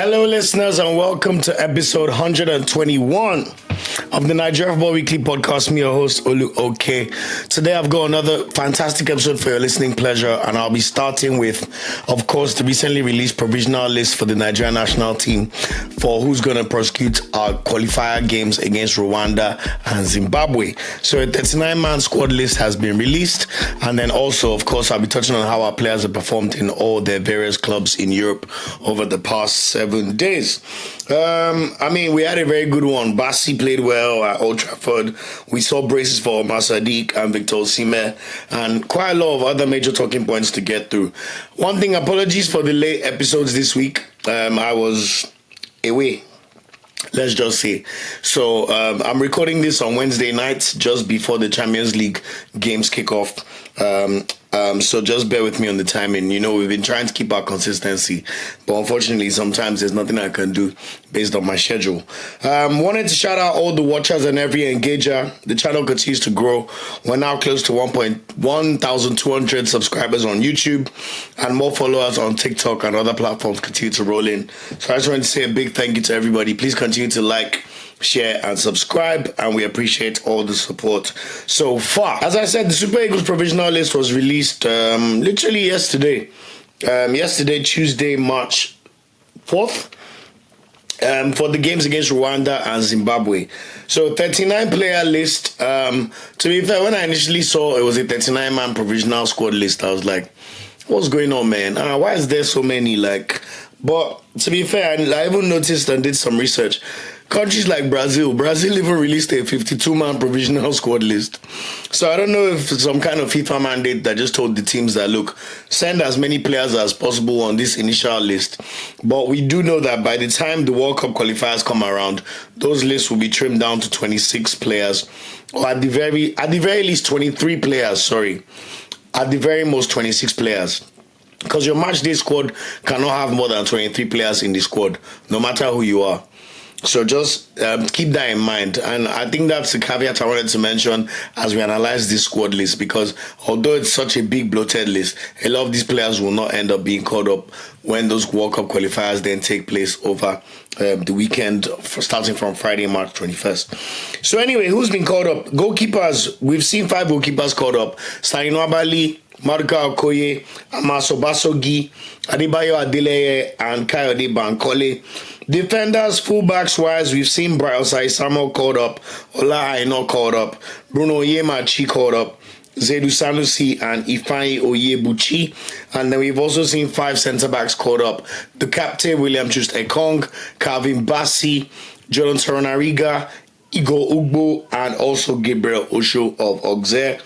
Hello, listeners, and welcome to episode 121 of the Nigerian Football Weekly podcast. Me, your host, Okereke. Today, I've got another fantastic episode for your listening pleasure, and I'll be starting with, of course, the recently released provisional list for the Nigerian national team for who's going to prosecute our qualifier games against Rwanda and Zimbabwe. So a 39-man squad list has been released, and then also, of course, I'll be touching on how our players have performed in all their various clubs in Europe over the past 7 days. We had a very good one. Bassey played well at Old Trafford. We saw braces for Umar, Sadiq and Victor Osimhen, and quite a lot of other major talking points to get through. One thing, apologies for the late episodes this week. I was away, let's just say. So I'm recording this on Wednesday night, just before the Champions League games kick off. So just bear with me on the timing. You know, we've been trying to keep our consistency, but unfortunately, sometimes there's nothing I can do based on my schedule. Wanted to shout out all the watchers and every engager. The channel continues to grow. We're now close to 1,200 subscribers on YouTube, and more followers on TikTok and other platforms continue to roll in. So I just wanted to say a big thank you to everybody. Please continue to like, share and subscribe, and we appreciate all the support so far. As I said, the Super Eagles provisional list was released literally yesterday. Tuesday, March 4th. For the games against Rwanda and Zimbabwe. So 39-player list. To be fair, when I initially saw it was a 39-man provisional squad list, I was like, what's going on, man? Why is there so many? But to be fair, I even noticed and did some research. Countries like Brazil even released a 52-man provisional squad list. So I don't know if it's some kind of FIFA mandate that just told the teams that, look, send as many players as possible on this initial list. But we do know that by the time the World Cup qualifiers come around, those lists will be trimmed down to 26 players, or at the very least 23 players, sorry. At the very most 26 players. Because your match day squad cannot have more than 23 players in the squad, no matter who you are. So just keep that in mind. And I think that's the caveat I wanted to mention as we analyze this squad list, because although it's such a big bloated list, a lot of these players will not end up being called up when those World Cup qualifiers then take place over the weekend, starting from Friday, March 21st. So anyway, who's been called up? Goalkeepers, we've seen 5 goalkeepers called up. Stanwabali, Maduka Okoye, Amaso Basogi, Adebayo Adeleye, and Kayode Bankole. Defenders, fullbacks wise, we've seen Osayi-Samuel called up, Ola Aina called up, Bruno Yemachi called up, Zedu Sanusi and Ifeanyi Oyebuchi. And then we've also seen 5 centre-backs called up. The captain, William Just Ekong, Calvin Bassey, Jonathan Torunariga, Igor Ugbo, and also Gabriel Osho of Auxerre.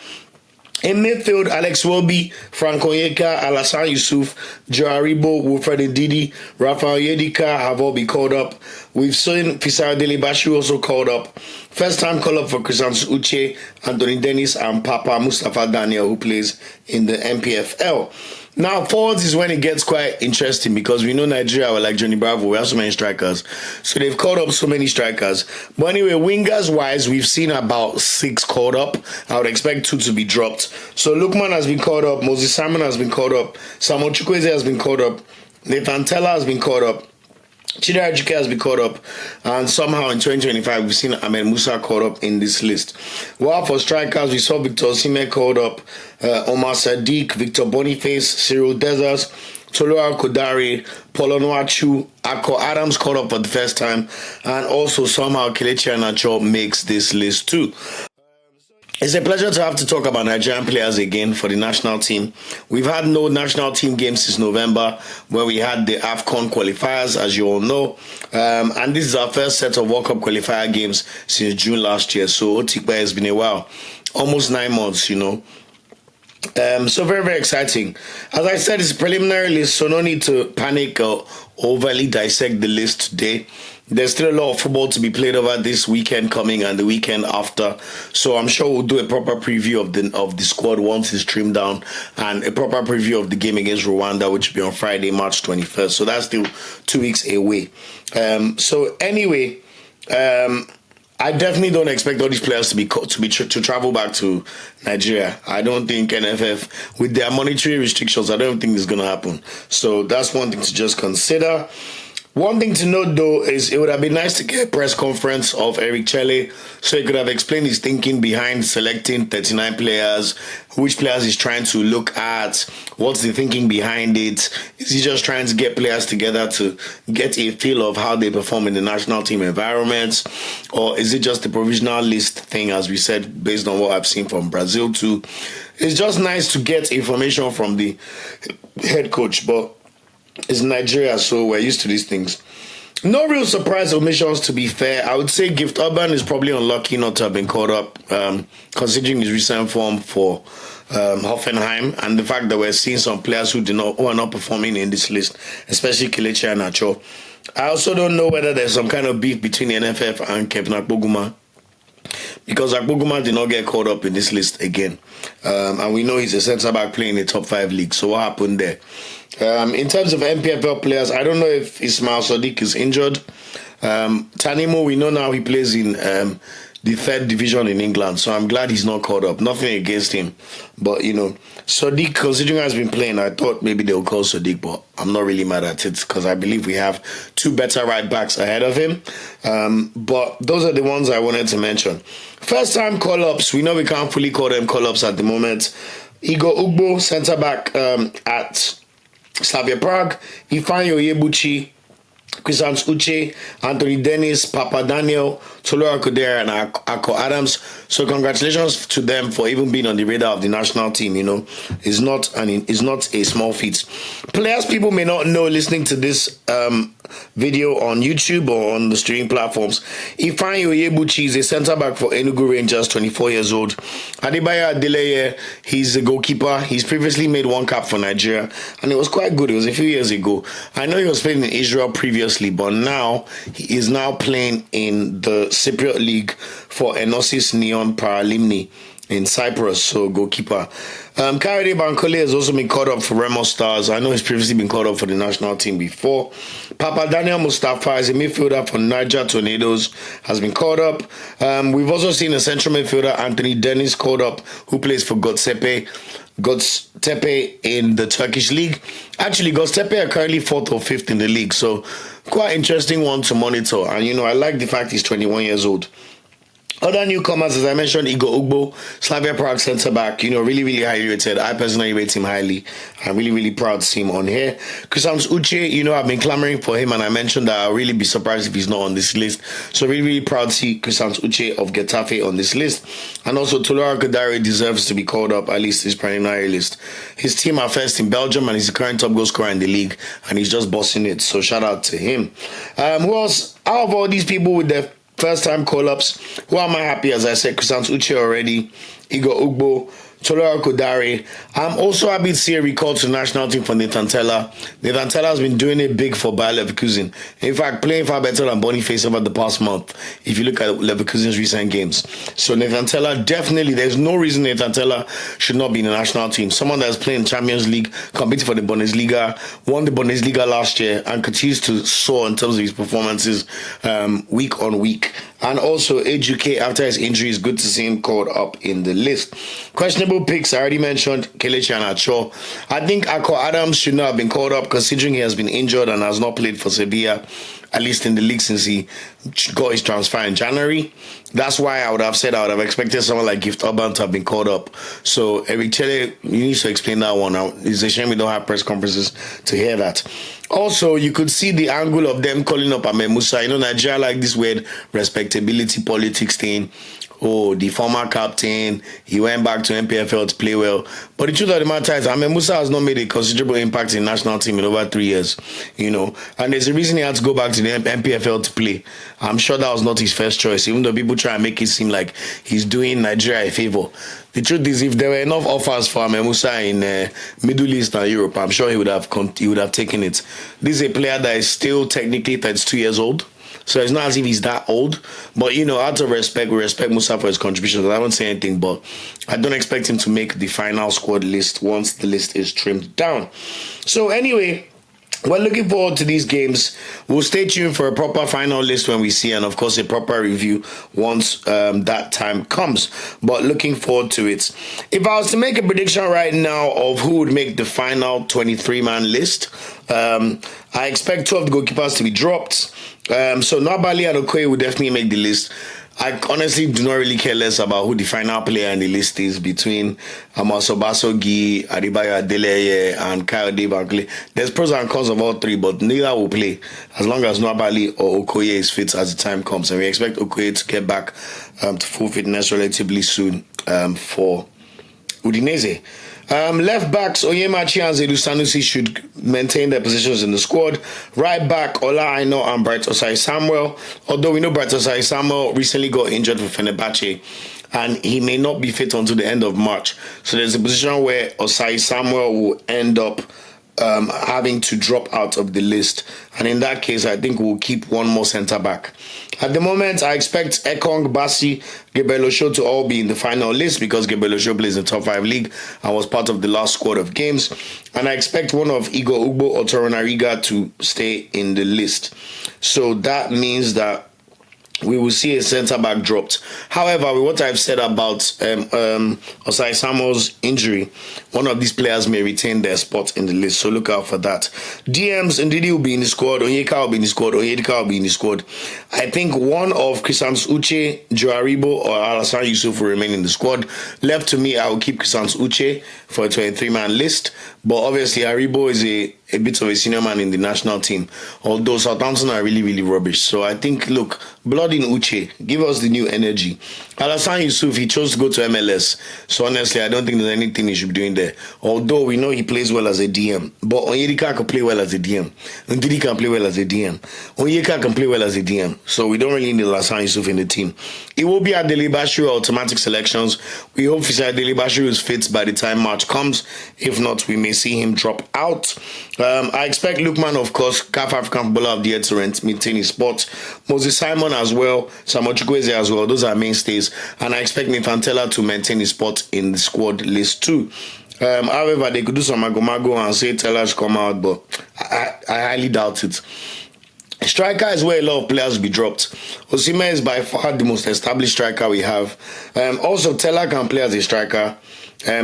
In midfield, Alex Iwobi, Frank Onyeka, Alassane Yusuf, Joe Aribo, Wilfred Ndidi, Rafael Yedika have all been called up. We've seen Dele-Bashiru also called up. First time call up for Christian Uche, Anthony Dennis, and Papa Mustafa Daniel, who plays in the MPFL. Now, forwards is when it gets quite interesting, because we know Nigeria, we're like Johnny Bravo, we have so many strikers. So they've called up so many strikers. But anyway, wingers-wise, we've seen about 6 called up. I would expect 2 to be dropped. So Lookman has been called up, Osimhen has been called up, Samuel Chukwueze has been called up, Tella has been called up, Okereke has been caught up, and somehow in 2025 we've seen Ahmed Musa caught up in this list. While for strikers, we saw Victor Osimhen called up, Omar Sadiq, Victor Boniface, Cyril Desas, Arokodare, Onuachu, Ako Adams called up for the first time, and also somehow Kelechi Iheanacho makes this list too. It's a pleasure to have to talk about Nigerian players again for the national team. We've had no national team games since November, where we had the AFCON qualifiers, as you all know. And this is our first set of World Cup qualifier games since June last year. So Otikpe has been a while. Almost 9 months, you know. So very, very exciting. As I said, it's a preliminary list, so no need to panic or overly dissect the list today. There's still a lot of football to be played over this weekend coming and the weekend after. So I'm sure we'll do a proper preview of the squad once it's trimmed down, and a proper preview of the game against Rwanda, which will be on Friday, March 21st. So that's still 2 weeks away. So anyway, I definitely don't expect all these players to travel back to Nigeria. I don't think NFF, with their monetary restrictions, I don't think it's going to happen. So that's one thing to just consider. One thing to note though is it would have been nice to get a press conference of Eric Chelle so he could have explained his thinking behind selecting 39 players, which players he's trying to look at, what's the thinking behind it. Is he just trying to get players together to get a feel of how they perform in the national team environments, or is it just the provisional list thing, as we said, based on what I've seen from Brazil too? It's just nice to get information from the head coach, but it's Nigeria, so we're used to these things. No real surprise omissions, to be fair. I would say Gift Orban is probably unlucky not to have been caught up, considering his recent form for Hoffenheim and the fact that we're seeing some players who are not performing in this list, especially Kelechi and Acho. I also don't know whether there's some kind of beef between the NFF and Kevin Akpoguma, because Akpoguma did not get caught up in this list again. And we know he's a centre-back playing in the top 5 league. So what happened there? In terms of MPFL players, I don't know if Ismail Sadiq is injured. Tanimo, we know now he plays in the 3rd division in England, so I'm glad he's not caught up. Nothing against him. But, Sadiq, considering how he's been playing, I thought maybe they'll call Sadiq, but I'm not really mad at it because I believe we have 2 better right backs ahead of him. But those are the ones I wanted to mention. First time call-ups, we know we can't fully call them call-ups at the moment. Igor Ugbo, centre-back at Slavia Prague, Ifeanyi Onyebuchi, Chrisant Uche, Anthony Dennis, Papa Daniel, Tolu Arokodare, and Ako Adams. So congratulations to them for even being on the radar of the national team. It's not a small feat. Players people may not know listening to this video on YouTube or on the streaming platforms. Ifeanyi Onyebuchi is a centre back for Enugu Rangers, 24 years old. Adebayo Adeleye, he's a goalkeeper. He's previously made 1 cap for Nigeria, and it was quite good. It was a few years ago. I know he was playing in Israel previously, but now he is now playing in the Cypriot League for Enosis Neon Paralimni in Cyprus, so goalkeeper. Kayode Bankole has also been called up for Remo Stars. I know he's previously been called up for the national team before. Papa Daniel Mustafa is a midfielder for Niger Tornadoes, has been called up. We've also seen a central midfielder, Anthony Dennis, called up, who plays for Göztepe in the Turkish league. Actually, Göztepe are currently 4th or 5th in the league, so quite interesting one to monitor. And, I like the fact he's 21 years old. Other newcomers, as I mentioned, Igor Ugbo, Slavia Prague centre-back, really, really highly rated. I personally rate him highly. I'm really, really proud to see him on here. Chrisant Uche, I've been clamoring for him, and I mentioned that I'll really be surprised if he's not on this list. So really, really proud to see Chrisant Uche of Getafe on this list. And also, Tolu Arokodare deserves to be called up, at least his preliminary list. His team are first in Belgium, and he's the current top goal scorer in the league, and he's just bossing it. So shout out to him. Who else? Out of all these people with their first time call-ups, who am I happy, as I said, Chrisant Uche already, Igor Ugbo, Tolu Arokodare. I'm also happy to see a recall to the national team for Nathan Tella. Nathan Tella has been doing it big for Bayer Leverkusen. In fact, playing far better than Boniface over the past month, if you look at Leverkusen's recent games. So Nathan Tella, definitely, there's no reason Nathan Tella should not be in the national team. Someone that's playing Champions League, competing for the Bundesliga, won the Bundesliga last year, and continues to soar in terms of his performances week on week. And also, Ejuke, after his injury, it's good to see him called up in the list. Questionable picks, I already mentioned Kelechi and Acho. I think Ako Adams should not have been called up, considering he has been injured and has not played for Sevilla, at least in the league, since he got his transfer in January. That's why I would have expected someone like Gift Orban to have been called up. So, Eric Chelle, you need to explain that one out. It's a shame we don't have press conferences to hear that. Also, you could see the angle of them calling up Ahmed Musa. Nigeria like this weird respectability politics thing. Oh, the former captain, he went back to MPFL to play well. But the truth of the matter is, Ahmed Musa has not made a considerable impact in the national team in over 3 years, And there's a reason he had to go back to the MPFL to play. I'm sure that was not his first choice, even though people try and make it seem like he's doing Nigeria a favor. The truth is, if there were enough offers for Ahmed Musa in Middle East and Europe, I'm sure he would have taken it. This is a player that is still technically 32 years old. So it's not as if he's that old. But, out of respect, we respect Musa for his contributions. I won't say anything, but I don't expect him to make the final squad list once the list is trimmed down. So anyway, We're looking forward to these games. We'll stay tuned for a proper final list when we see, and of course a proper review once that time comes. But looking forward to it. If I was to make a prediction right now of who would make the final 23-man list, I expect 2 of the goalkeepers to be dropped. So Nabali and Okoye will definitely make the list. I honestly do not really care less about who the final player in the list is between Amasobasogi, Adebayo Adeleye, and Kayode Bankole. There's pros and cons of all 3, but neither will play as long as Nabali or Okoye is fit as the time comes. And we expect Okoye to get back to full fitness relatively soon for Udinese. Left backs Onyemachi and Zedu Sanusi should maintain their positions in the squad. Right back Ola Aina and Bright Osayi-Samuel. Although we know Bright Osayi-Samuel recently got injured for Fenerbahce and he may not be fit until the end of March. So there's a position where Osayi-Samuel will end up having to drop out of the list, and in that case I think we'll keep one more centre back. At the moment I expect Ekong, Bassey, Gebelosho to all be in the final list because Gebelosho plays in the top 5 league and was part of the last squad of games, and I expect one of Igor Ugbo or Torunariga to stay in the list. So that means that we will see a centre-back dropped. However, with what I've said about Osayi-Samuel's injury, one of these players may retain their spot in the list, so look out for that. DMs, Ndidi will be in the squad, Onyeka will be in the squad, Onyeka will be in the squad. I think one of Chrisams Uche, Aribo, or Alassane Yusuf will remain in the squad. Left to me, I will keep Chrisams Uche for a 23-man list, but obviously Aribo is a bit of a senior man in the national team, although Southampton are really, really rubbish. So I think, look, blood in Uche, give us the new energy. Alassane Yusuf, he chose to go to MLS, so honestly, I don't think there's anything he should be doing there, although we know he plays well as a DM. But Onyeka can play well as a DM, Ndidi can play well as a DM, Onyeka can play well as a DM, so we don't really need Alassane Yusuf in the team. Iwobi and Dele-Bashiru automatic selections. We hope Dele-Bashiru is fit by the time March comes. If not, we may see him drop out. I expect Lookman, of course, CAF African Footballer of the Year to maintain his spot. Moses Simon as well, Samuel Chukwueze as well. Those are mainstays. And I expect Tella to maintain his spot in the squad list too. However, they could do some mago and say Tella should come out, but I highly doubt it. Striker is where a lot of players will be dropped. Osimhen is by far the most established striker we have. Also, Tella can play as a striker.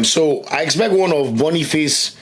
So I expect one of Boniface,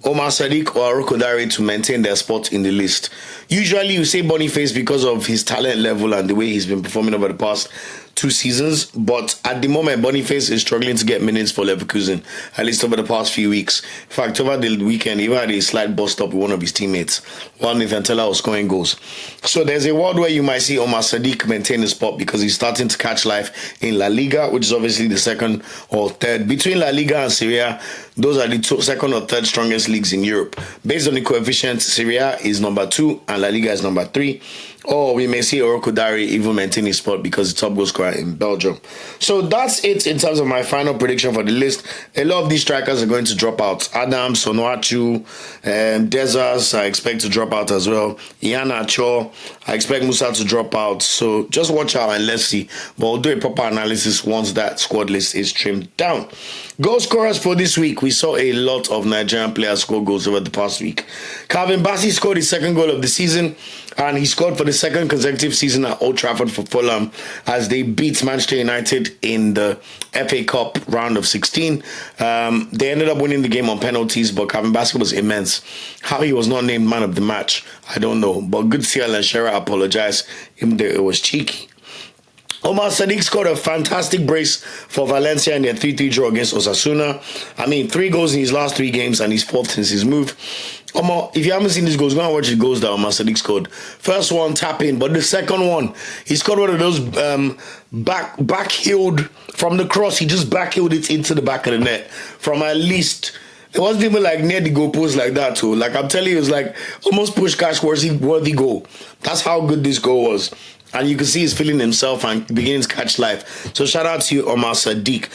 Umar, Sadiq or Arokodare to maintain their spot in the list. Usually you say Boniface because of his talent level and the way he's been performing over the past 2 seasons, but at the moment Boniface is struggling to get minutes for Leverkusen, at least over the past few weeks. In fact, over the weekend he had a slight bust up with one of his teammates while Tella was scoring goals. So there's a world where you might see Omar Sadiq maintain the spot because he's starting to catch life in La Liga, which is obviously the second or third. Between La Liga and Serie, those are the second or third strongest leagues in Europe. Based on the coefficient, Serie is number 2 and La Liga is number 3. Or we may see Arokodare even maintain his spot because the top goal scorer in Belgium. So that's it in terms of my final prediction for the list. A lot of these strikers are going to drop out. Adams, Onuachu, Desas, I expect to drop out as well. Iana Cho, I expect Musa to drop out. So just watch out and let's see. But we'll do a proper analysis once that squad list is trimmed down. Goal scorers for this week. We saw a lot of Nigerian players score goals over the past week. Bassey scored his second goal of the season, and he scored for the second consecutive season at Old Trafford for Fulham as they beat Manchester United in the FA Cup round of 16. They ended up winning the game on penalties, but Bassey was immense. How he was not named man of the match, I don't know. But good to see Alan Shearer apologize, even though it was cheeky. Omar Sadiq scored a fantastic brace for Valencia in their 3-3 draw against Osasuna. 3 goals in his last 3 games and he's 4th since his move. Omar, if you haven't seen these goals, go and watch the goals that Omar Sadiq scored. First one, tap in, but the second one, he scored one of those back-heeled from the cross. He just back-heeled it into the back of the net from at least... It wasn't even like near the goal post like that too. Like I'm telling you, it was like almost push cash worthy goal. That's how good this goal was. And you can see he's feeling himself and beginning to catch life. So shout out to you, Umar Sadiq.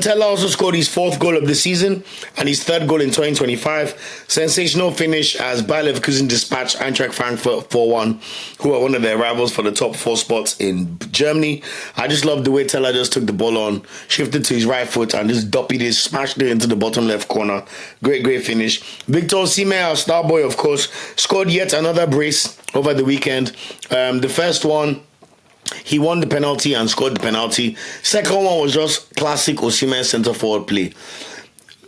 Tella also scored his 4th goal of the season and his 3rd goal in 2025. Sensational finish as Bayer Leverkusen dispatched Eintracht Frankfurt 4-1, who are one of their rivals for the top 4 spots in Germany. I just love the way Tella just took the ball on, shifted to his right foot and just doppied it, smashed it into the bottom left corner. Great finish. Victor Osimhen, our Starboy, of course, scored yet another brace over the weekend. The first one, he won the penalty and scored the penalty. Second one was just classic Osimhen centre forward play.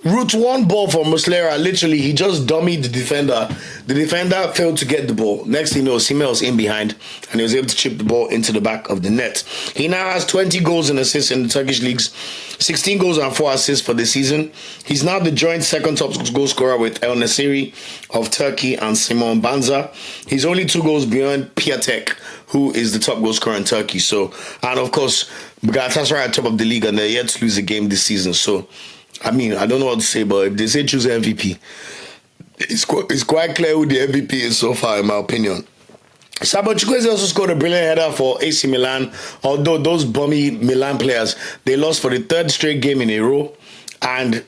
Route 1 ball from Muslera, literally, he just dummied the defender. The defender failed to get the ball. Next thing you know, Osimhen was in behind and he was able to chip the ball into the back of the net. He now has 20 goals and assists in the Turkish leagues, 16 goals and 4 assists for the season. He's now the joint second top goal scorer with El Nasiri of Turkey and Simon Banza. He's only 2 goals beyond Piatek, who is the top goal scorer in Turkey. So, and of course, Galatasaray at top of the league and they're yet to lose a game this season. So, I mean, I don't know what to say, but if they say choose MVP, it's quite clear who the MVP is so far, in my opinion. Samuel Chukwueze also scored a brilliant header for AC Milan, although those bummy Milan players, they lost for the 3rd straight game in a row. And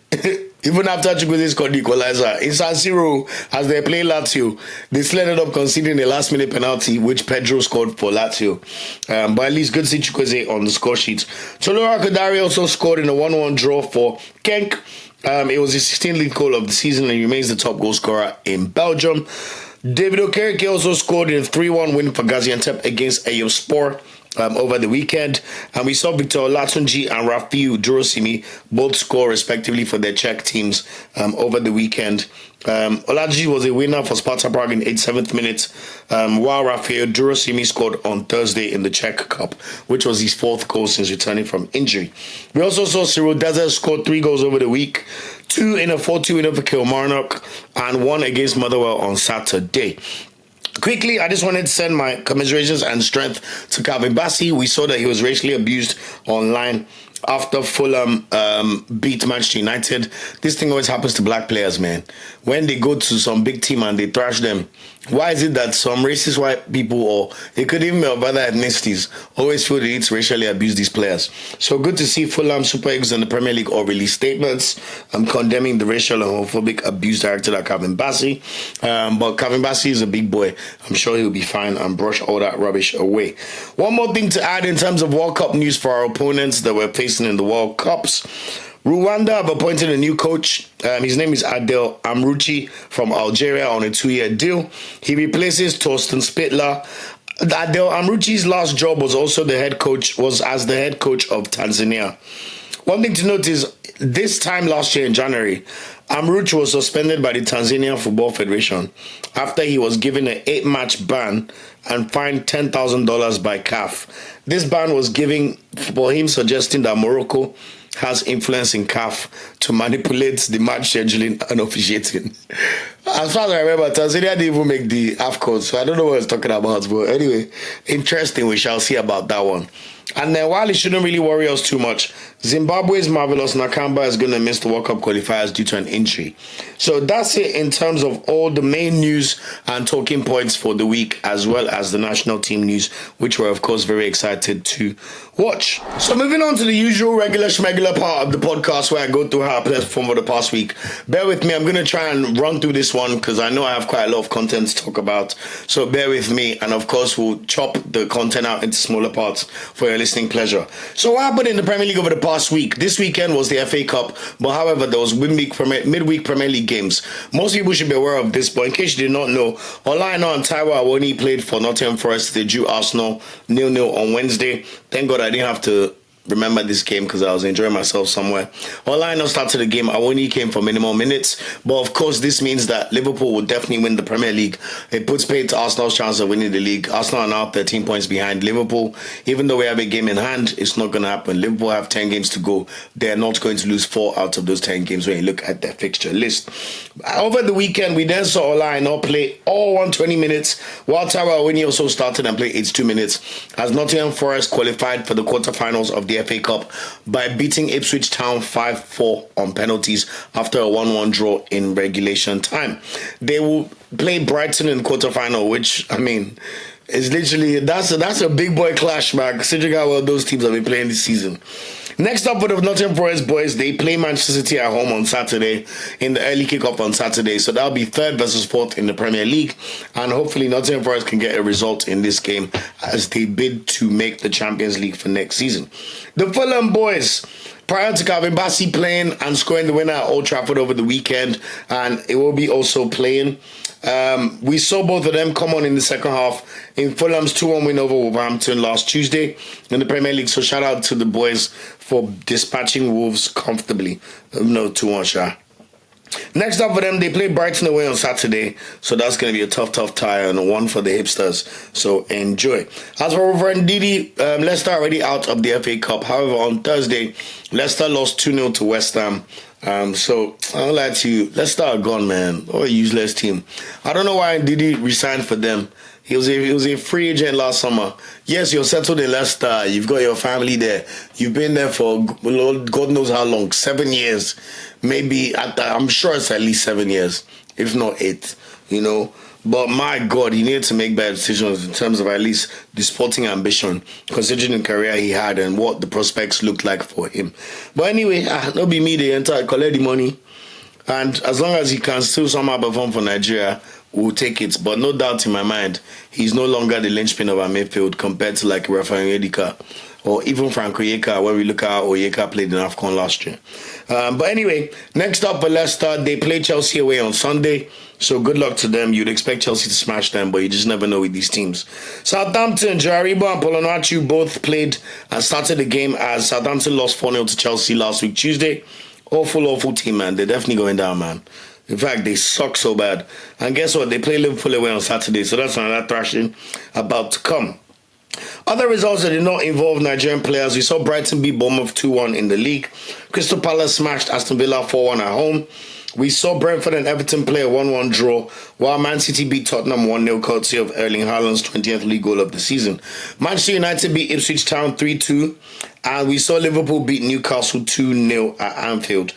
even after Chukwueze scored the equalizer, in San Siro, as they play Lazio, they still ended up conceding a last-minute penalty, which Pedro scored for Lazio. But at least good to see Chukwueze on the score sheet. Arokodare also scored in a 1-1 draw for Genk. It was his 16th league goal of the season and he remains the top goal scorer in Belgium. David Okereke also scored in a 3-1 win for Gaziantep against Eyüpspor over the weekend. And we saw Victor Olatunji and Rafiu Durosinmi both score respectively for their Czech teams over the weekend. Olatunji was a winner for Sparta Prague in the 87th minute, while Rafiu Durosinmi scored on Thursday in the Czech Cup, which was his 4th goal since returning from injury. We also saw Cyril Desert scored 3 goals over the week, 2 in a 4-2 win over Kilmarnock and 1 against Motherwell on Saturday. Quickly, I just wanted to send my commiserations and strength to Calvin Bassey. We saw that he was racially abused online after Fulham beat Manchester United. This thing always happens to black players, man. When they go to some big team and they thrash them, why is it that some racist white people, or it could even be of other ethnicities, always feel the need to racially abuse these players? So good to see Fulham Super Eagles and the Premier League all release statements condemning the racial and homophobic abuse directed at Calvin Bassey. But Calvin Bassey is a big boy. I'm sure he'll be fine and brush all that rubbish away. One more thing to add in terms of World Cup news for our opponents that we're facing in the World Cups. Rwanda have appointed a new coach. His name is Adel Amrouchi from Algeria on a 2-year deal. He replaces Torsten Spittler. Adel Amrouchi's last job was as the head coach of Tanzania. One thing to note is this time last year in January, Amrouchi was suspended by the Tanzanian Football Federation after he was given an 8-match ban and fined $10,000 by CAF. This ban was given for him suggesting that Morocco has influence in CAF to manipulate the match scheduling and officiating. As far as I remember, Tanzania didn't even make the AFCON, so I don't know what he's talking about. But anyway, interesting. We shall see about that one. And then while it shouldn't really worry us too much, Zimbabwe's Marvelous Nakamba is going to miss the World Cup qualifiers due to an injury. So that's it in terms of all the main news and talking points for the week, as well as the national team news, which we're of course very excited to watch. So moving on to the usual regular part of the podcast where I go through how I performed for the past week. Bear with me, I'm going to try and run through this one because I know I have quite a lot of content to talk about. So bear with me, and of course we'll chop the content out into smaller parts for your listening pleasure. So what happened in the Premier League over the past week? This weekend was the FA Cup, but however there was midweek Premier League games. Most people should be aware of this, but in case you did not know, Aina and Taiwo Awoniyi played for Nottingham Forest. They drew Arsenal 0-0 on Wednesday. Thank God I didn't have to remember this game because I was enjoying myself somewhere. Aina started the game. Awoniyi came for minimal minutes, but of course this means that Liverpool will definitely win the Premier League. It puts paid to Arsenal's chance of winning the league. Arsenal are now 13 points behind Liverpool. Even though we have a game in hand, it's not going to happen. Liverpool have 10 games to go. They're not going to lose 4 out of those 10 games when you look at their fixture list. Over the weekend, we then saw Aina play all 120 minutes, while Taiwo Awoniyi also started and played 82 minutes, as Nottingham Forest qualified for the quarterfinals of the FA Cup by beating Ipswich Town 5-4 on penalties after a 1-1 draw in regulation time. They will play Brighton in the quarterfinal, which, I mean, It's literally that's a big boy clash, man. Considering how well those teams have been playing this season. Next up for the Nottingham Forest boys, they play Manchester City at home on Saturday in the early kickoff on Saturday. So that'll be third versus fourth in the Premier League, and hopefully Nottingham Forest can get a result in this game as they bid to make the Champions League for next season. The Fulham boys, prior to Bassey playing and scoring the winner at Old Trafford over the weekend, and Iwobi also playing. We saw both of them come on in the second half in Fulham's 2-1 win over Wolverhampton last Tuesday in the Premier League. So shout out to the boys for dispatching Wolves comfortably. No, 2-1 shot. Next up for them, they play Brighton away on Saturday. So that's going to be a tough tie and one for the hipsters. So enjoy. As for Ndidi, Leicester already out of the FA Cup. However, on Thursday, Leicester lost 2-0 to West Ham. So I don't lie to you. Leicester are gone, man. What a useless team. I don't know why Ndidi resigned for them. He was a free agent last summer. Yes, you're settled in Leicester. You've got your family there. You've been there for God knows how long. 7 years. Maybe, I'm sure it's at least 7 years. If not 8, you know. But my God, he needed to make bad decisions in terms of at least the sporting ambition, considering the career he had and what the prospects looked like for him. But anyway, not be me, they enter, collect the money. And as long as he can still somehow perform for Nigeria, we'll take it. But no doubt in my mind, he's no longer the linchpin of our midfield compared to like Rafael Onyeka or even Franco Onyeka when we look at how Onyeka played in AFCON last year. But anyway, next up for Leicester, they play Chelsea away on Sunday. So good luck to them. You'd expect Chelsea to smash them, but you just never know with these teams. Southampton, Aribo and Onuachu both played and started the game as Southampton lost 4-0 to Chelsea last week, Tuesday. Awful team, man. They're definitely going down, man. In fact, they suck so bad. And guess what? They play Liverpool away on Saturday, so that's another thrashing about to come. Other results that did not involve Nigerian players. We saw Brighton beat Bournemouth 2-1 in the league. Crystal Palace smashed Aston Villa 4-1 at home. We saw Brentford and Everton play a 1-1 draw, while Man City beat Tottenham 1-0 courtesy of Erling Haaland's 20th league goal of the season. Manchester United beat Ipswich Town 3-2, and we saw Liverpool beat Newcastle 2-0 at Anfield.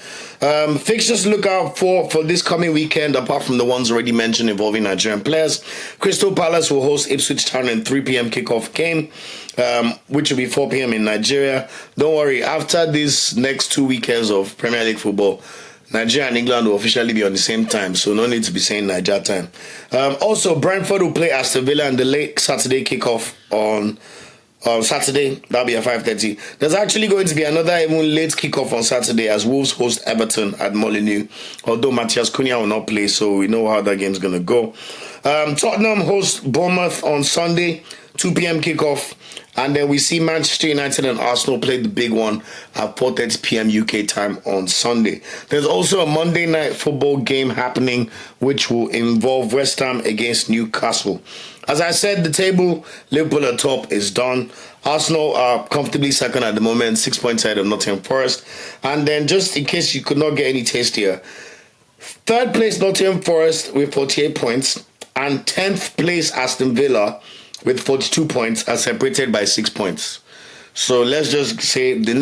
Fixtures to look out for this coming weekend, apart from the ones already mentioned involving Nigerian players. Crystal Palace will host Ipswich Town in 3 p.m. kickoff game, which will be 4 p.m. in Nigeria. Don't worry, after these next 2 weekends of Premier League football, Nigeria and England will officially be on the same time, so no need to be saying Niger time. Also, Brentford will play Aston Villa in the late Saturday kickoff on Saturday. That'll be at 5:30. There's actually going to be another even late kickoff on Saturday as Wolves host Everton at Molineux, although Matthias Cunha will not play, so we know how that game's going to go. Tottenham host Bournemouth on Sunday, 2 p.m. kickoff. And then we see Manchester United and Arsenal play the big one at 4:30 p.m. UK time on Sunday. There's also a Monday night football game happening, which will involve West Ham against Newcastle. As I said, the table, Liverpool at top is done. Arsenal are comfortably second at the moment, 6 points ahead of Nottingham Forest. And then just in case you could not get any taste here, third place Nottingham Forest with 48 points and 10th place Aston Villa with 42 points are separated by 6 points. So let's just say the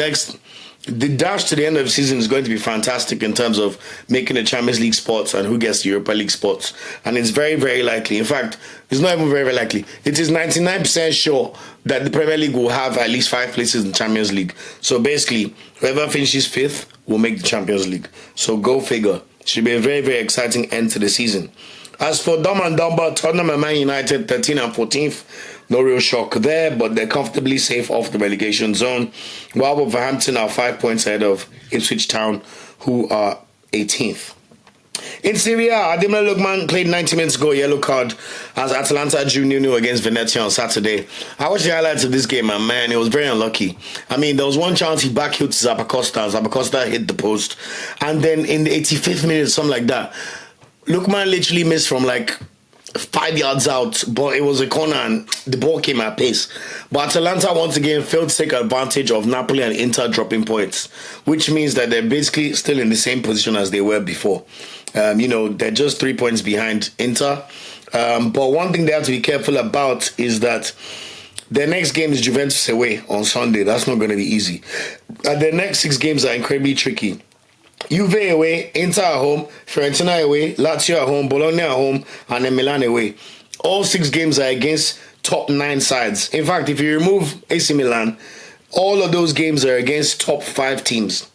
dash to the end of the season is going to be fantastic in terms of making the Champions League spots and who gets the Europa League spots. And it's very, very likely. In fact, it's not even very, very likely. It is 99% sure that the Premier League will have at least 5 places in the Champions League. So basically, whoever finishes 5th will make the Champions League. So go figure. Should be a very, very exciting end to the season. As for Dumb and Dumber, Tottenham and Man United 13th and 14th. No real shock there, but they're comfortably safe off the relegation zone. While Wolverhampton are 5 points ahead of Ipswich Town, who are 18th. In Serie A, Lookman played 90 minutes ago, yellow card, as Atalanta drew 0-0 against Venezia on Saturday. I watched the highlights of this game, and man, it was very unlucky. I mean, there was one chance he backheeled Zappacosta. Zappacosta hit the post. And then in the 85th minute, something like that, Lookman literally missed from like 5 yards out, but it was a corner and the ball came at pace. But Atalanta once again failed to take advantage of Napoli and Inter dropping points, which means that they're basically still in the same position as they were before. They're just 3 points behind Inter. But one thing they have to be careful about is that their next game is Juventus away on Sunday. That's not going to be easy. And their next 6 games are incredibly tricky. Juve away, Inter at home, Fiorentina away, Lazio at home, Bologna at home, and then Milan away. All 6 games are against top 9 sides. In fact, if you remove AC Milan, all of those games are against top 5 teams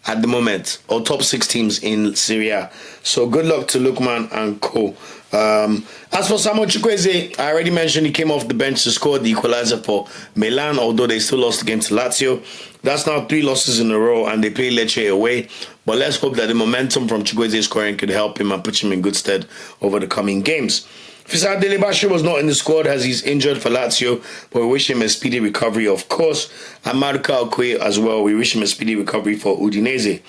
at the moment, or top 6 teams in Serie. So good luck to Lookman and co. As for Samuel Chukwueze, I already mentioned he came off the bench to score the equalizer for Milan, although they still lost the game to Lazio. That's now 3 losses in a row, and they play Lecce away. But let's hope that the momentum from Chukwueze scoring could help him and put him in good stead over the coming games. Dele-Bashiru was not in the squad as he's injured for Lazio, but we wish him a speedy recovery, of course. And Maduka Okoye as well, we wish him a speedy recovery for Udinese.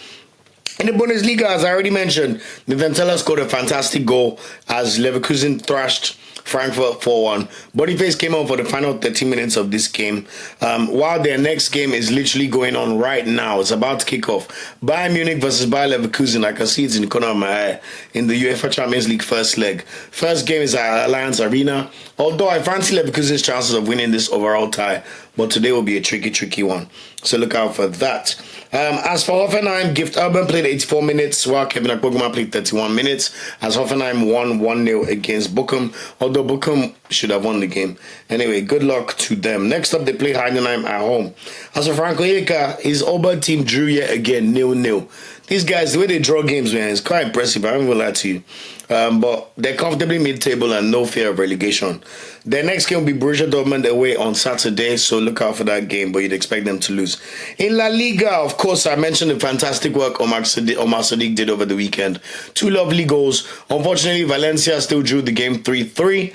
In the Bundesliga, as I already mentioned, Tella scored a fantastic goal as Leverkusen thrashed Frankfurt 4-1. Boniface came on for the final 30 minutes of this game. While their next game is literally going on right now, it's about to kick off. Bayern Munich versus Bayer Leverkusen. I can see it in the corner of my eye in the UEFA Champions League first leg. First game is at Allianz Arena. Although I fancy Leverkusen's chances of winning this overall tie, but today will be a tricky one. So look out for that. As for Hoffenheim, Gift Urban played 84 minutes while Kevin Akpoguma played 31 minutes as Hoffenheim won 1-0 against Bochum, although Bochum should have won the game. Anyway, good luck to them. Next up, they play Heidenheim at home. As for Onyeka, his Orban team drew yet again 0-0. These guys, the way they draw games, man, it's quite impressive. I won't lie to you. But they're comfortably mid-table and no fear of relegation. Their next game will be Borussia Dortmund away on Saturday, so look out for that game, but you'd expect them to lose. In La Liga, of course, I mentioned the fantastic work Omar Sadiq did over the weekend. 2 lovely goals. Unfortunately, Valencia still drew the game 3-3,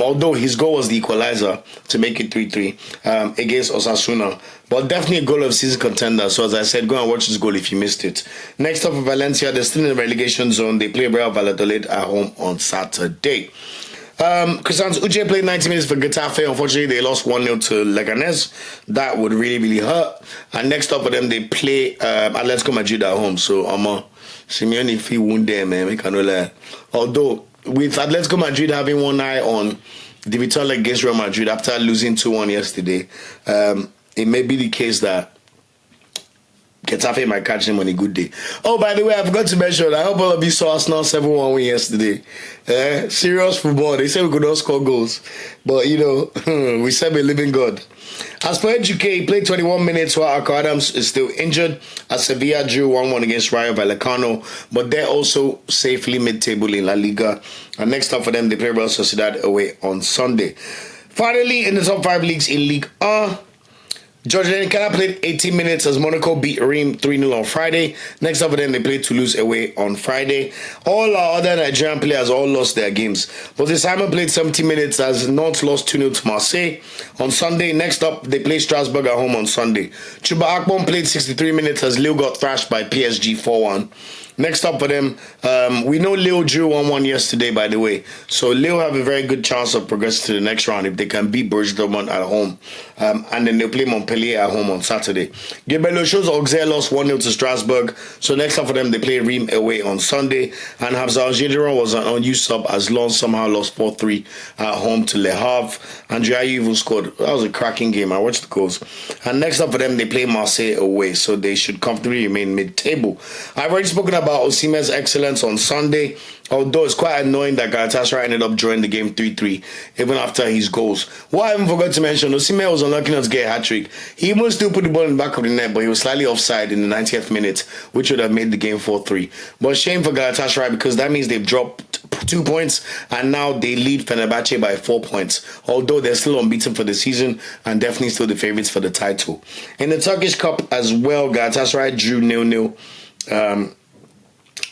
although his goal was the equalizer to make it 3-3 against Osasuna. But definitely a goal of season contender. So as I said, go and watch this goal if you missed it. Next up for Valencia, they're still in the relegation zone. They play Real Valladolid at home on Saturday. Kristan's Uche played 90 minutes for Getafe. Unfortunately, they lost 1-0 to Leganés. That would really hurt. And next up for them, they play Atletico Madrid at home. So, Simeone, if he won there, man, we cannot lie. Although, with Atletico Madrid having one eye on the victory against Real Madrid after losing 2-1 yesterday, it may be the case that Getafe might catch him on a good day. Oh, by the way, I forgot to mention, I hope all of you saw Arsenal 7-1 win yesterday. Serious football. They said we could not score goals. But, we serve a living God. As for HUK, he played 21 minutes while Arco Adams is still injured as Sevilla drew 1-1 against Rayo Vallecano. But they're also safely mid-table in La Liga. And next up for them, they play Real Sociedad away on Sunday. Finally, in the top 5 leagues in Ligue 1, Onyeka played 18 minutes as Monaco beat Reims 3-0 on Friday. Next up for them, they played Toulouse away on Friday. All our other Nigerian players all lost their games. Osayi-Samuel played 70 minutes as Nantes lost 2-0 to Marseille on Sunday. Next up, they play Strasbourg at home on Sunday. Chuba Akpom played 63 minutes as Lille got thrashed by PSG 4-1. Next up for them, we know Lille drew 1-1 yesterday, by the way. So Lille have a very good chance of progressing to the next round if they can beat Borussia Dortmund at home. And then they'll play Montpellier at home on Saturday. Gebelo shows Auxerre lost 1-0 to Strasbourg. So next up for them, they play Reims away on Sunday. And Hamza Algeron was an unused sub as Lens somehow lost 4-3 at home to Le Havre. Andrea even scored. That was a cracking game. I watched the goals. And next up for them, they play Marseille away. So they should comfortably remain mid-table. I've already spoken about Osimhen's excellence on Sunday, although it's quite annoying that Galatasaray ended up drawing the game 3-3 even after his goals. What I even forgot to mention, Osimhen was unlucky not to get a hat-trick. He even still put the ball in the back of the net, but he was slightly offside in the 90th minute, which would have made the game 4-3. But shame for Galatasaray because that means they've dropped 2 points and now they lead Fenerbahce by 4 points, although they're still unbeaten for the season and definitely still the favourites for the title. In the Turkish Cup as well, Galatasaray drew 0-0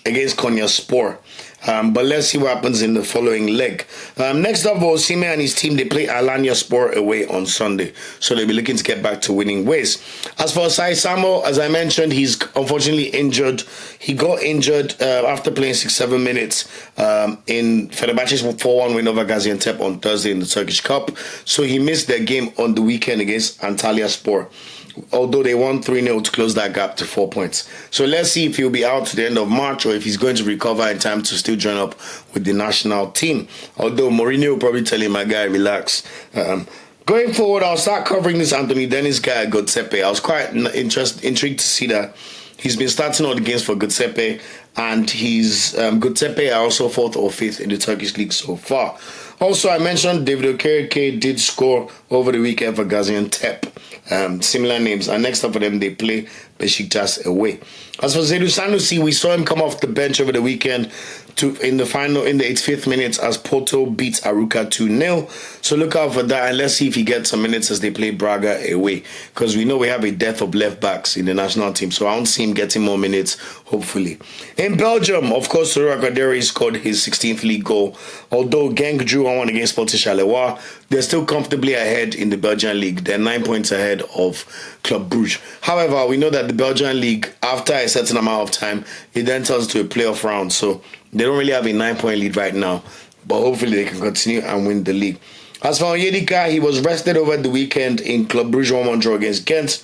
against Konyaspor. But let's see what happens in the following leg. Next up, Osimhen and his team, they play Alanyaspor away on Sunday. So they'll be looking to get back to winning ways. As for Osayi-Samuel, as I mentioned, he's unfortunately injured. He got injured after playing 6-7 minutes in Fenerbahce's 4-1 win over Gaziantep on Thursday in the Turkish Cup. So he missed their game on the weekend against Antalyaspor, although they won 3-0 to close that gap to 4 points. So let's see if he'll be out to the end of March or if he's going to recover in time to still join up with the national team. Although Mourinho will probably tell him, my guy, relax. Going forward, I'll start covering this Anthony Dennis guy, Godsepe. I was quite intrigued to see that he's been starting all the games for Godsepe, and he's Godsepe are also 4th or 5th in the Turkish league so far. Also, I mentioned David Okereke did score over the weekend for Gaziantep. Similar names. And next up for them, they play Besiktas away. As for Zedu Sanusi, we saw him come off the bench over the weekend in the 85th minute as Porto beats Aruka 2-0. So look out for that, and let's see if he gets some minutes as they play Braga away. Because we know we have a dearth of left backs in the national team, so I don't see him getting more minutes, hopefully. In Belgium, of course, Arokodare scored his 16th league goal. Although Genk drew 1-1 against Sporting Charleroi, they're still comfortably ahead in the Belgian league. They're 9 points ahead of Club Brugge. However, we know that the Belgian league, after a certain amount of time, it then turns to a playoff round. So they don't really have a 9-point lead right now, but hopefully they can continue and win the league. As for Onyeka, he was rested over the weekend in Club Brugge 1-1 draw against Ghent.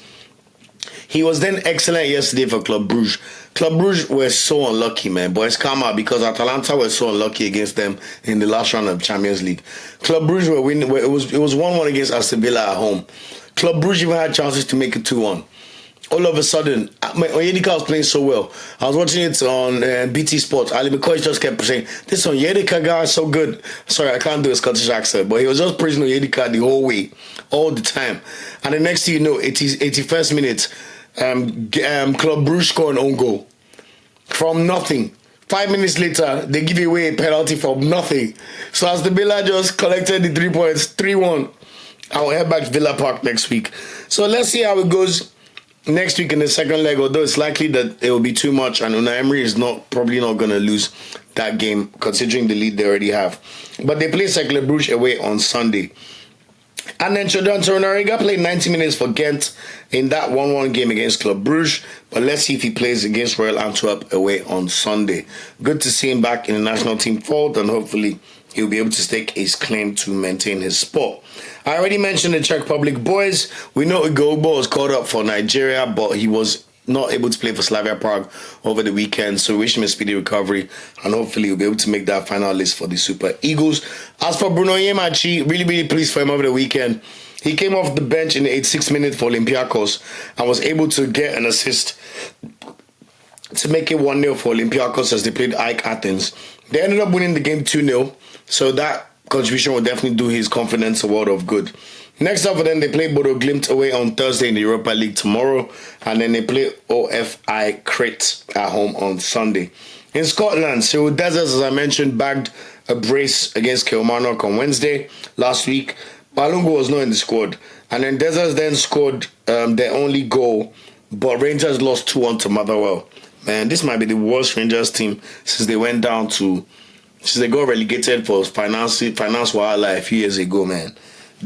He was then excellent yesterday for Club Brugge. Club Brugge were so unlucky, man. But it's karma because Atalanta were so unlucky against them in the last round of Champions League. Club Brugge were winning. It was 1-1 against Aston Villa at home. Club Brugge even had chances to make it 2-1. All of a sudden, Onyeka was playing so well. I was watching it on BT Sports. Ali McCoy just kept saying, this Onyeka guy is so good. Sorry, I can't do a Scottish accent, but he was just praising Onyeka the whole way, all the time. And the next thing you know, 81st minute, Club Brugge score an own goal from nothing. 5 minutes later, they give away a penalty from nothing. So as the Villa just collected the 3 points, 3-1. I'll head back to Villa Park next week. So let's see how it goes next week in the second leg, although it's likely that it will be too much, and Unai Emery is probably not going to lose that game, considering the lead they already have. But they play Cercle Brugge away on Sunday. And then Torunariga played 90 minutes for Ghent in that 1-1 game against Club Brugge. But let's see if he plays against Royal Antwerp away on Sunday. Good to see him back in the national team fold, and hopefully he'll be able to stake his claim to maintain his spot. I already mentioned the Czech Republic boys. We know Iwobi was called up for Nigeria, but he was not able to play for Slavia Prague over the weekend. So we wish him a speedy recovery, and hopefully he'll be able to make that final list for the Super Eagles. As for Bruno Yemachi, really pleased for him over the weekend. He came off the bench in the 86th minute for Olympiacos and was able to get an assist to make it 1-0 for Olympiacos as they played AEK Athens. They ended up winning the game 2-0, so that contribution will definitely do his confidence a world of good. Next up for them, they play Bodo Glimt away on Thursday in the Europa League tomorrow, and then they play OFI Crete at home on Sunday. In Scotland, Cyril Dessers, as I mentioned, bagged a brace against Kilmarnock on Wednesday last week. Malungo was not in the squad, and then Dessers then scored their only goal, but Rangers lost 2-1 to Motherwell. Man, this might be the worst Rangers team since they got relegated for finance wildlife a few years ago, man.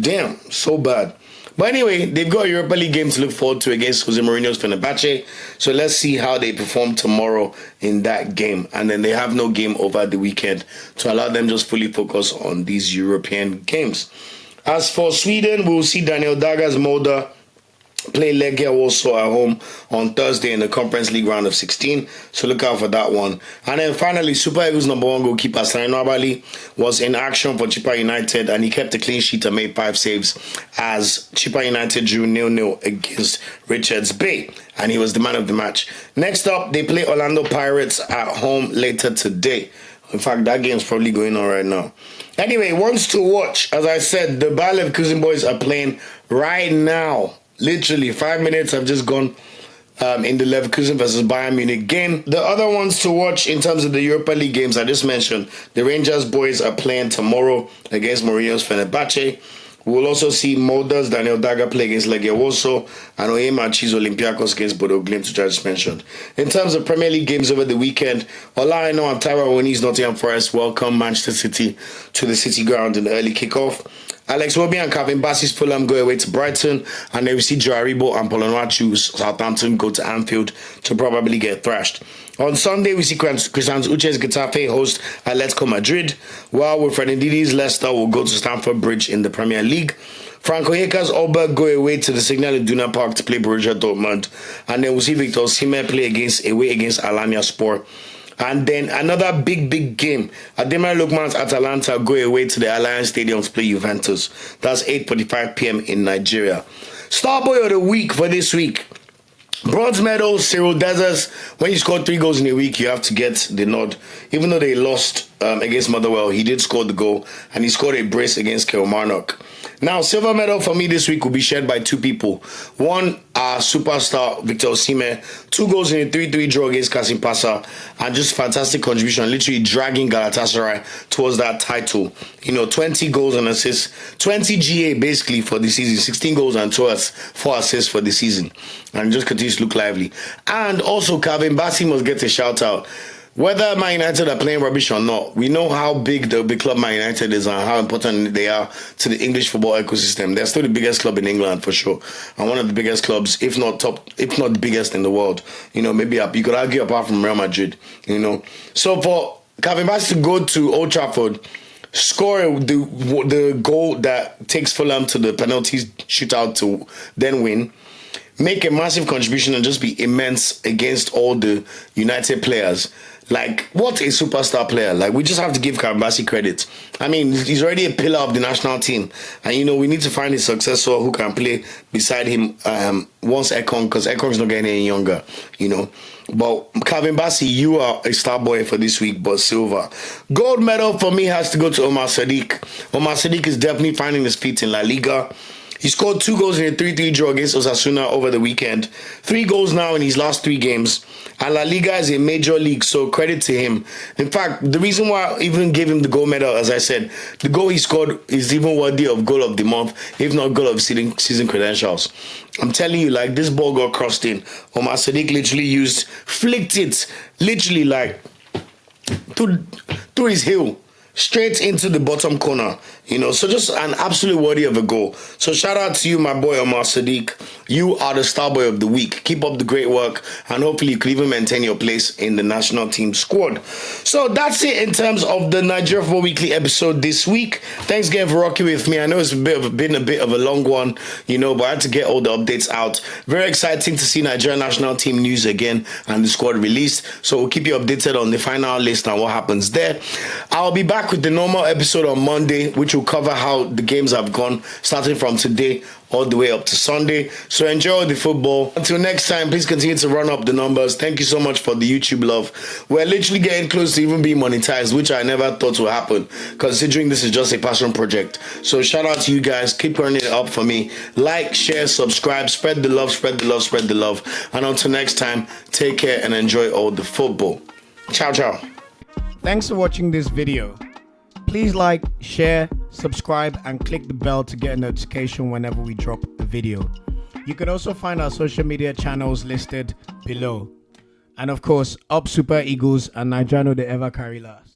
Damn, so bad. But anyway, they've got a Europa League game to look forward to against Jose Mourinho's Fenerbahce. So let's see how they perform tomorrow in that game. And then they have no game over the weekend to allow them just fully focus on these European games. As for Sweden, we'll see Daniel Daga's Molde play Legia also at home on Thursday in the Conference League round of 16. So look out for that one. And then finally, Super Eagles number 1 goalkeeper Saino Abali was in action for Chippa United, and he kept a clean sheet and made 5 saves as Chippa United drew 0-0 against Richards Bay, and he was the man of the match. Next up, they play Orlando Pirates at home later today. In fact, that game's probably going on right now. Anyway, ones to watch. As I said, the Bayer Leverkusen boys are playing right now. Literally 5 minutes have just gone in the Leverkusen versus Bayern Munich game. The other ones to watch in terms of the Europa League games I just mentioned, the Rangers boys are playing tomorrow against Mourinho's Fenerbahce. We'll also see Molde's Daniel Daga play against Legia Warsaw and Oyemachi's Olympiacos against Bodo Glimt, which I just mentioned. In terms of Premier League games over the weekend, Ola Aina and Taiwo Awoni's Nottingham Forest welcome Manchester City to the City Ground in the early kickoff. Alex Iwobi and Calvin Bassey's Fulham go away to Brighton, and then we see Aribo and Onuachu's Southampton go to Anfield to probably get thrashed. On Sunday, we see Cristiano Uche's Getafe host Atletico Madrid, while Wilfred Ndidi's Leicester will go to Stamford Bridge in the Premier League. Frank Onyeka's Orban go away to the Signal Iduna Park to play Borussia Dortmund, and then we'll see Victor Osimhen play away against Alanya Sport. And then another big game. Ademar Lookman's Atalanta go away to the Alliance Stadium to play Juventus. That's 8:45 p.m. in Nigeria. Starboy of the week for this week. Bronze medal, Cyril Dessers. When you score 3 goals in a week, you have to get the nod. Even though they lost against Motherwell. He did score the goal, and he scored a brace against Kilmarnock. Now, silver medal for me this week will be shared by two people. One, our superstar, Victor Osimhen. 2 goals in a 3-3 draw against Kasim Pasa, and just fantastic contribution, literally dragging Galatasaray towards that title. 20 goals and assists, 20 GA basically for the season, 16 goals and 4 assists for the season, and just continues to look lively. And also, Bassey must get a shout out. Whether Man United are playing rubbish or not, we know how big the big club Man United is and how important they are to the English football ecosystem. They're still the biggest club in England for sure, and one of the biggest clubs, if not the biggest in the world. Maybe you could argue apart from Real Madrid. So for Calvin Bassey to go to Old Trafford, score the goal that takes Fulham to the penalty shootout to then win, make a massive contribution and just be immense against all the United players. Like, what a superstar player. Like, we just have to give Bassey credit. I mean, he's already a pillar of the national team. And, we need to find a successor who can play beside him once Ekong, because Ekong's not getting any younger, But Calvin Bassey, you are a star boy for this week, but silver. Gold medal for me has to go to Omar Sadiq. Omar Sadiq is definitely finding his feet in La Liga. He scored 2 goals in a 3-3 draw against Osasuna over the weekend. 3 goals now in his last 3 games. And La Liga is a major league, so credit to him. In fact, the reason why I even gave him the gold medal, as I said, the goal he scored is even worthy of goal of the month, if not goal of season credentials. I'm telling you, like, this ball got crossed in. Omar Sadiq literally flicked it, literally like, through his heel, straight into the bottom corner, so just an absolute worthy of a goal. So shout out to you, my boy Omar Sadiq. You are the Starboy of the week. Keep up the great work, and hopefully you could even maintain your place in the national team squad. So that's it in terms of the Nigeria Football Weekly episode this week. Thanks again for rocking with me. I know it's been a bit of a long one, but I had to get all the updates out. Very exciting to see Nigeria national team news again and the squad released. So we'll keep you updated on the final list and what happens there. I'll be back with the normal episode on Monday, which will cover how the games have gone, starting from today all the way up to Sunday. So enjoy the football. Until next time, please continue to run up the numbers. Thank you so much for the YouTube love. We're literally getting close to even being monetized, which I never thought would happen, considering this is just a passion project. So shout out to you guys. Keep running it up for me. Like, share, subscribe, spread the love, spread the love, spread the love. And until next time, take care and enjoy all the football. Ciao, ciao. Thanks for watching this video. Please like, share, subscribe, and click the bell to get a notification whenever we drop a video. You can also find our social media channels listed below. And of course, up Super Eagles and Nigerian they ever carry last.